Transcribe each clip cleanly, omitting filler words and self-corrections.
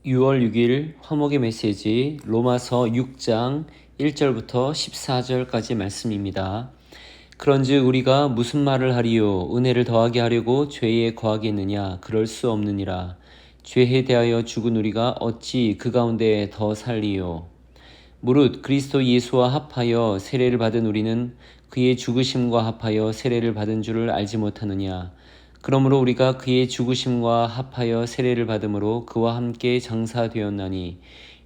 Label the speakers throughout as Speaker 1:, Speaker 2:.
Speaker 1: 6월 6일 화목의 메시지 로마서 6장 1절부터 14절까지 말씀입니다. 그런즉 우리가 무슨 말을 하리요? 은혜를 더하게 하려고 죄에 거하겠느냐? 그럴 수 없느니라. 죄에 대하여 죽은 우리가 어찌 그 가운데 더 살리요? 무릇 그리스도 예수와 합하여 세례를 받은 우리는 그의 죽으심과 합하여 세례를 받은 줄을 알지 못하느냐? 그러므로 우리가 그의 죽으심과 합하여 세례를 받음으로 그와 함께 장사되었나니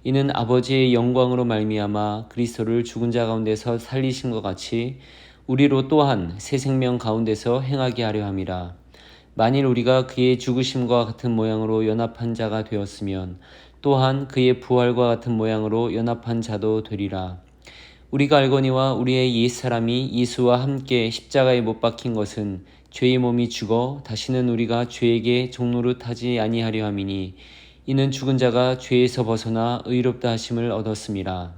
Speaker 1: 이는 아버지의 영광으로 말미암아 그리스도를 죽은 자 가운데서 살리심과 같이 우리로 또한 새 생명 가운데서 행하게 하려 함이라. 만일 우리가 그의 죽으심과 같은 모양으로 연합한 자가 되었으면 또한 그의 부활과 같은 모양으로 연합한 자도 되리라. 우리가 알거니와 우리의 옛사람이 예수와 함께 십자가에 못 박힌 것은 죄의 몸이 죽어 다시는 우리가 죄에게 종노릇하지 아니하려 함이니 이는 죽은 자가 죄에서 벗어나 의롭다 하심을 얻었음이라.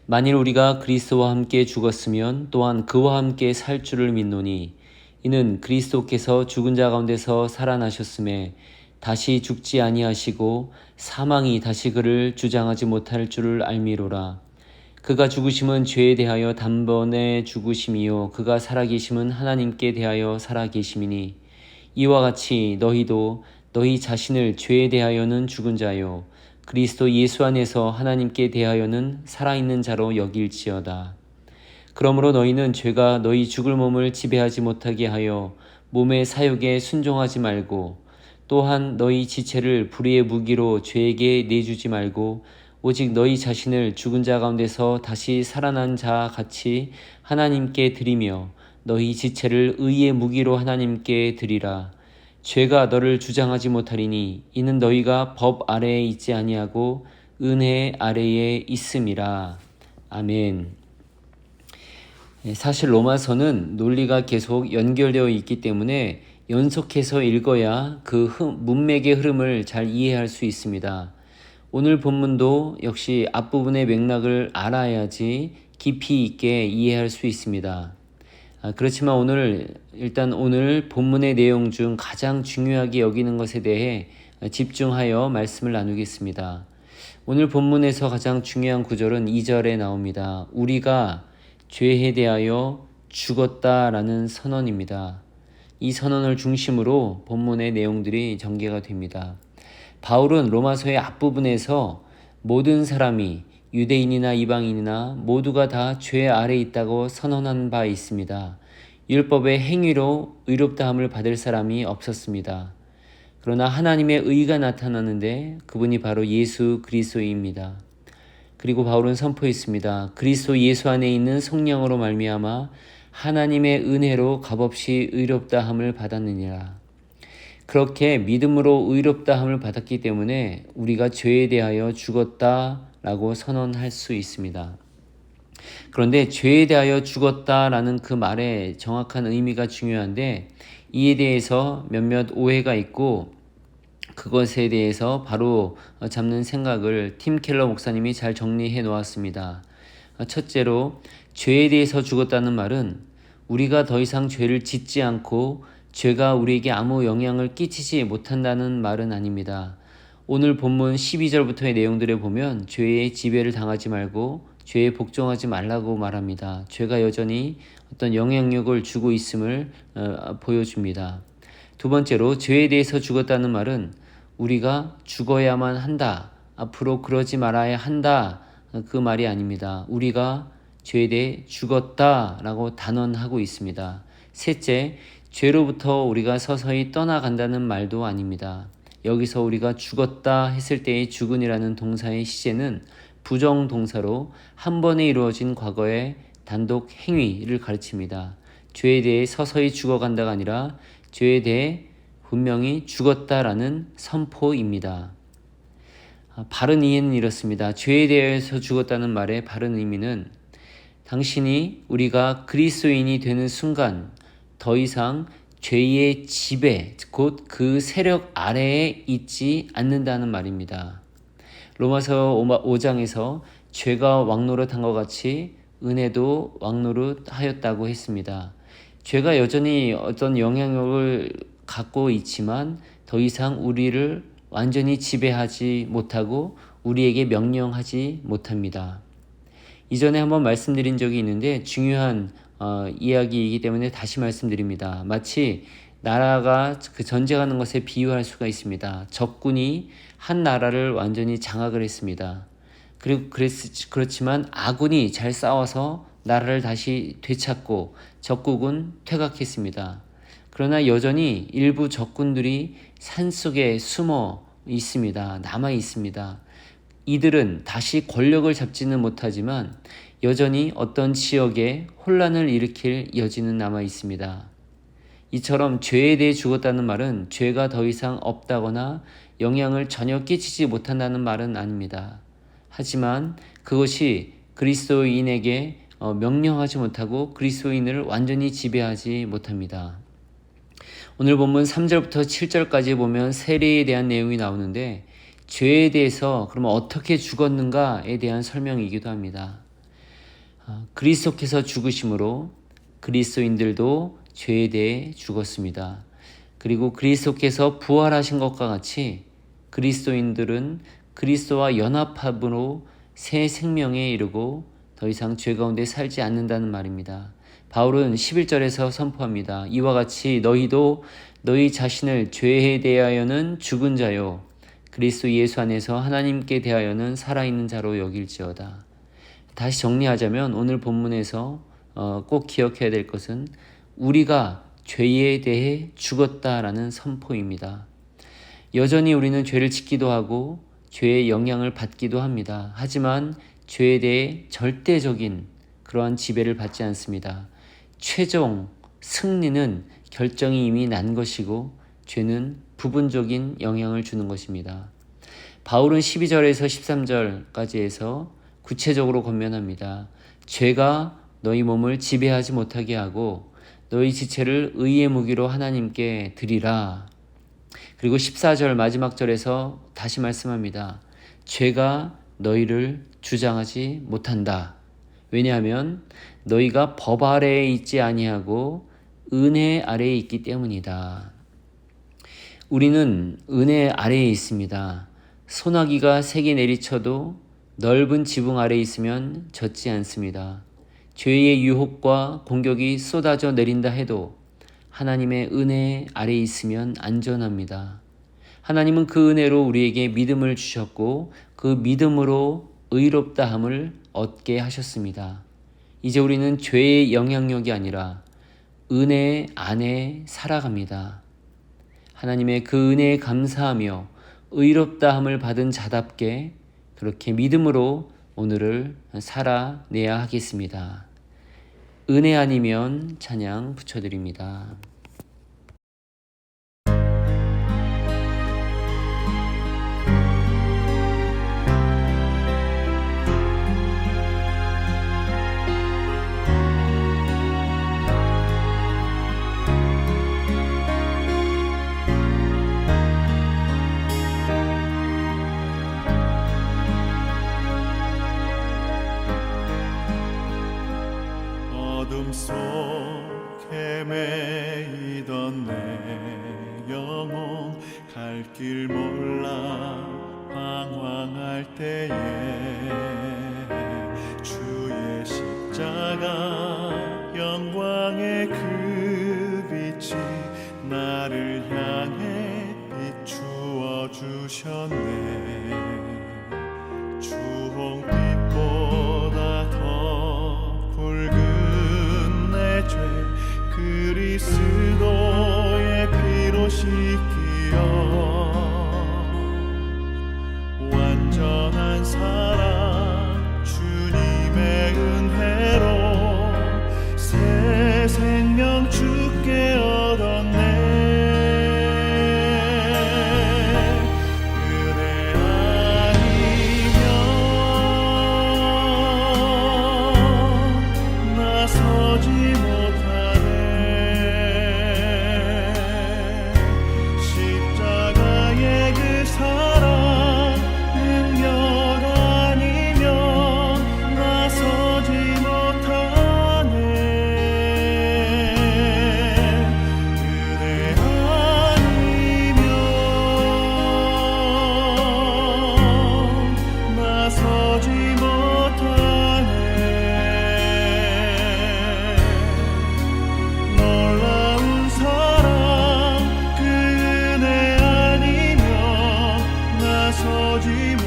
Speaker 1: 만일 우리가 그리스도와 함께 죽었으면 또한 그와 함께 살 줄을 믿노니 이는 그리스도께서 죽은 자 가운데서 살아나셨음에 다시 죽지 아니하시고 사망이 다시 그를 주장하지 못할 줄을 알미로라. 그가 죽으심은 죄에 대하여 단번에 죽으심이요 그가 살아계심은 하나님께 대하여 살아계심이니 이와 같이 너희도 너희 자신을 죄에 대하여는 죽은 자요 그리스도 예수 안에서 하나님께 대하여는 살아있는 자로 여길지어다. 그러므로 너희는 죄가 너희 죽을 몸을 지배하지 못하게 하여 몸의 사욕에 순종하지 말고 또한 너희 지체를 불의의 무기로 죄에게 내주지 말고 오직 너희 자신을 죽은 자 가운데서 다시 살아난 자 같이 하나님께 드리며 너희 지체를 의의 무기로 하나님께 드리라. 죄가 너를 주장하지 못하리니 이는 너희가 법 아래에 있지 아니하고 은혜 아래에 있음이라. 아멘. 사실 로마서는 논리가 계속 연결되어 있기 때문에 연속해서 읽어야 그 문맥의 흐름을 잘 이해할 수 있습니다. 오늘 본문도 역시 앞부분의 맥락을 알아야지 깊이 있게 이해할 수 있습니다. 그렇지만 오늘 본문의 내용 중 가장 중요하게 여기는 것에 대해 집중하여 말씀을 나누겠습니다. 오늘 본문에서 가장 중요한 구절은 2절에 나옵니다. 우리가 죄에 대하여 죽었다라는 선언입니다. 이 선언을 중심으로 본문의 내용들이 전개가 됩니다. 바울은 로마서의 앞부분에서 모든 사람이 유대인이나 이방인이나 모두가 다 죄 아래 있다고 선언한 바 있습니다. 율법의 행위로 의롭다함을 받을 사람이 없었습니다. 그러나 하나님의 의가 나타나는데 그분이 바로 예수 그리스도입니다. 그리고 바울은 선포했습니다. 그리스도 예수 안에 있는 성령으로 말미암아 하나님의 은혜로 값없이 의롭다함을 받았느니라. 그렇게 믿음으로 의롭다함을 받았기 때문에 우리가 죄에 대하여 죽었다라고 선언할 수 있습니다. 그런데 죄에 대하여 죽었다라는 그 말의 정확한 의미가 중요한데 이에 대해서 몇몇 오해가 있고 그것에 대해서 바로 잡는 생각을 팀 켈러 목사님이 잘 정리해 놓았습니다. 첫째로 죄에 대해서 죽었다는 말은 우리가 더 이상 죄를 짓지 않고 죄가 우리에게 아무 영향을 끼치지 못한다는 말은 아닙니다. 오늘 본문 12절부터의 내용들을 보면 죄의 지배를 당하지 말고 죄에 복종하지 말라고 말합니다. 죄가 여전히 어떤 영향력을 주고 있음을 보여줍니다. 두 번째로 죄에 대해서 죽었다는 말은 우리가 죽어야만 한다, 앞으로 그러지 말아야 한다, 그 말이 아닙니다. 우리가 죄에 대해 죽었다라고 단언하고 있습니다. 셋째, 죄로부터 우리가 서서히 떠나간다는 말도 아닙니다. 여기서 우리가 죽었다 했을 때의 죽은이라는 동사의 시제는 부정동사로 한 번에 이루어진 과거의 단독 행위를 가르칩니다. 죄에 대해 서서히 죽어간다가 아니라 죄에 대해 분명히 죽었다라는 선포입니다. 바른 이해는 이렇습니다. 죄에 대해서 죽었다는 말의 바른 의미는 당신이 우리가 그리스도인이 되는 순간 더 이상 죄의 지배, 곧 그 세력 아래에 있지 않는다는 말입니다. 로마서 5장에서 죄가 왕노릇한 것 같이 은혜도 왕노릇하였다고 했습니다. 죄가 여전히 어떤 영향력을 갖고 있지만 더 이상 우리를 완전히 지배하지 못하고 우리에게 명령하지 못합니다. 이전에 한번 말씀드린 적이 있는데 중요한 이야기이기 때문에 다시 말씀드립니다. 마치 나라가 그 전쟁하는 것에 비유할 수가 있습니다. 적군이 한 나라를 완전히 장악을 했습니다. 그렇지만 아군이 잘 싸워서 나라를 다시 되찾고 적국은 퇴각했습니다. 그러나 여전히 일부 적군들이 산속에 숨어 있습니다. 남아 있습니다. 이들은 다시 권력을 잡지는 못하지만 여전히 어떤 지역에 혼란을 일으킬 여지는 남아 있습니다. 이처럼 죄에 대해 죽었다는 말은 죄가 더 이상 없다거나 영향을 전혀 끼치지 못한다는 말은 아닙니다. 하지만 그것이 그리스도인에게 명령하지 못하고 그리스도인을 완전히 지배하지 못합니다. 오늘 본문 3절부터 7절까지 보면 세례에 대한 내용이 나오는데 죄에 대해서 그러면 어떻게 죽었는가에 대한 설명이기도 합니다. 그리스도께서 죽으심으로 그리스도인들도 죄에 대해 죽었습니다. 그리고 그리스도께서 부활하신 것과 같이 그리스도인들은 그리스도와 연합함으로 새 생명에 이르고 더 이상 죄 가운데 살지 않는다는 말입니다. 바울은 11절에서 선포합니다. 이와 같이 너희도 너희 자신을 죄에 대하여는 죽은 자요 그리스도 예수 안에서 하나님께 대하여는 살아있는 자로 여길지어다. 다시 정리하자면 오늘 본문에서 꼭 기억해야 될 것은 우리가 죄에 대해 죽었다라는 선포입니다. 여전히 우리는 죄를 짓기도 하고 죄의 영향을 받기도 합니다. 하지만 죄에 대해 절대적인 그러한 지배를 받지 않습니다. 최종 승리는 결정이 이미 난 것이고 죄는 부분적인 영향을 주는 것입니다. 바울은 12절에서 13절까지 해서 구체적으로 권면합니다. 죄가 너희 몸을 지배하지 못하게 하고 너희 지체를 의의 무기로 하나님께 드리라. 그리고 14절 마지막 절에서 다시 말씀합니다. 죄가 너희를 주장하지 못한다. 왜냐하면 너희가 법 아래에 있지 아니하고 은혜 아래에 있기 때문이다. 우리는 은혜 아래에 있습니다. 소나기가 세게 내리쳐도 넓은 지붕 아래에 있으면 젖지 않습니다. 죄의 유혹과 공격이 쏟아져 내린다 해도 하나님의 은혜 아래에 있으면 안전합니다. 하나님은 그 은혜로 우리에게 믿음을 주셨고 그 믿음으로 의롭다함을 얻게 하셨습니다. 이제 우리는 죄의 영향력이 아니라 은혜 안에 살아갑니다. 하나님의 그 은혜에 감사하며 의롭다함을 받은 자답게 그렇게 믿음으로 오늘을 살아내야 하겠습니다. 은혜 아니면 찬양 붙여드립니다.
Speaker 2: 어둠 속 헤매이던 내 영혼 갈 길 몰라 방황할 때에 주의 십자가 영광의 그 빛이 나를 향해 비추어 주셨네. 주홍빛보다 더 붉은 내 죄 그리스도의 피로 씻기어 완전한 사랑 주님의 은혜로 새 생명 주께 얻었네. 은혜 아니면 나서지 못하네. 십자가의 그 사랑 능력 아니면 나서지 못하네. 나서지